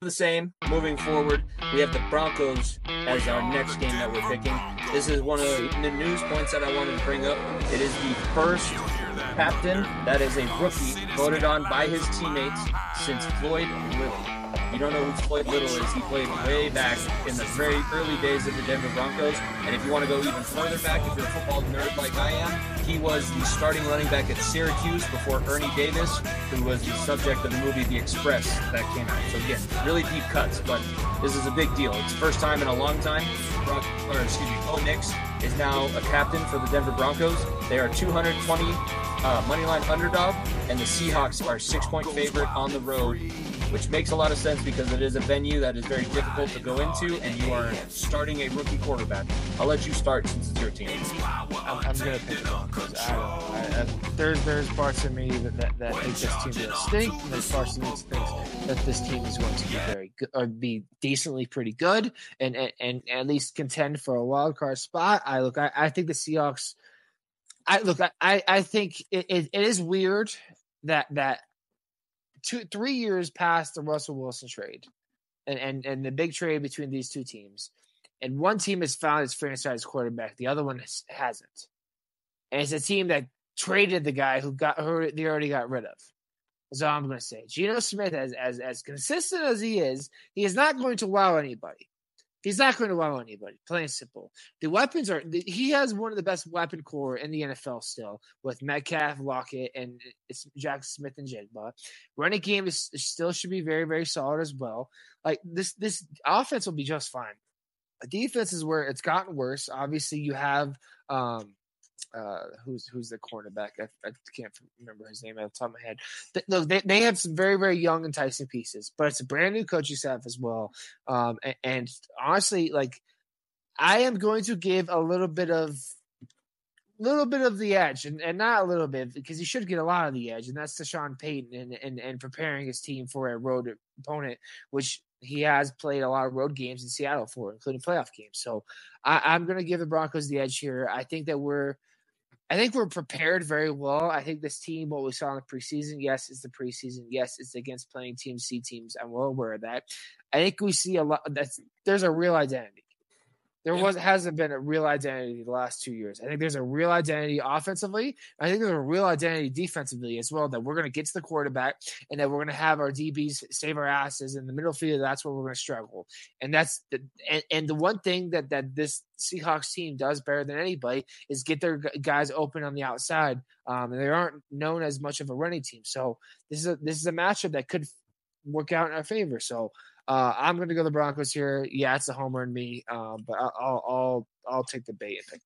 the same. Moving forward, we have the Broncos as our next game that we're picking. This is one of the news points that I wanted to bring up. It is the first captain that is a rookie voted on by his teammates since Floyd Little. You don't know who Floyd Little is. He played way back in the very early days of the Denver Broncos. And if you want to go even further back, if you're a football nerd like I am, he was the starting running back at Syracuse before Ernie Davis, who was the subject of the movie The Express that came out. So again, really deep cuts, but this is a big deal. It's the first time in a long time. Bo Nix is now a captain for the Denver Broncos. They are 220 moneyline underdog, and the Seahawks are 6-point favorite on the road, which makes a lot of sense because it is a venue that is very difficult to go into, and you are starting a rookie quarterback. I'll let you start since it's your team. I'm going to pick it up because there's parts of me that think this team will stink, and there's parts of me that thinks that this team is going to be very good, or be decently pretty good, and at least contend for a wild card spot. I think the Seahawks. I think it is weird that 3 years past the Russell Wilson trade and the big trade between these two teams, and one team has found its franchise quarterback, the other one hasn't. And it's a team that traded the guy who they already got rid of. That's all I'm going to say. Geno Smith, as consistent as he is not going to wow anybody. He's not going to wow anybody, plain and simple. The weapons he has one of the best weapon core in the NFL still, with Metcalf, Lockett, and it's Jackson Smith and Jigba. Running game still should be very, very solid as well. Like this offense will be just fine. The defense is where it's gotten worse. Obviously, you have who's the cornerback? I can't remember his name off the top of my head. Look, they have some very, very young, enticing pieces, but it's a brand new coaching staff as well. And honestly, like, I am going to give a little bit of the edge, and not a little bit, because he should get a lot of the edge, and that's to Sean Payton and preparing his team for a road opponent, which he has played a lot of road games in Seattle for, including playoff games. So I'm going to give the Broncos the edge here. I think we're prepared very well. I think this team, what we saw in the preseason, yes, it's the preseason. Yes, it's against playing Team C teams. I'm well aware of that. I think we see a lot. There's a real identity. Hasn't been a real identity the last 2 years. I think there's a real identity offensively. I think there's a real identity defensively as well, that we're going to get to the quarterback and that we're going to have our DBs save our asses in the middle field. That's where we're going to struggle. And that's the one thing that this Seahawks team does better than anybody is get their guys open on the outside. And they aren't known as much of a running team. So this is a matchup that could work out in our favor. So I'm going to go the Broncos here. Yeah, it's a homer in me, but I'll take the bait and pick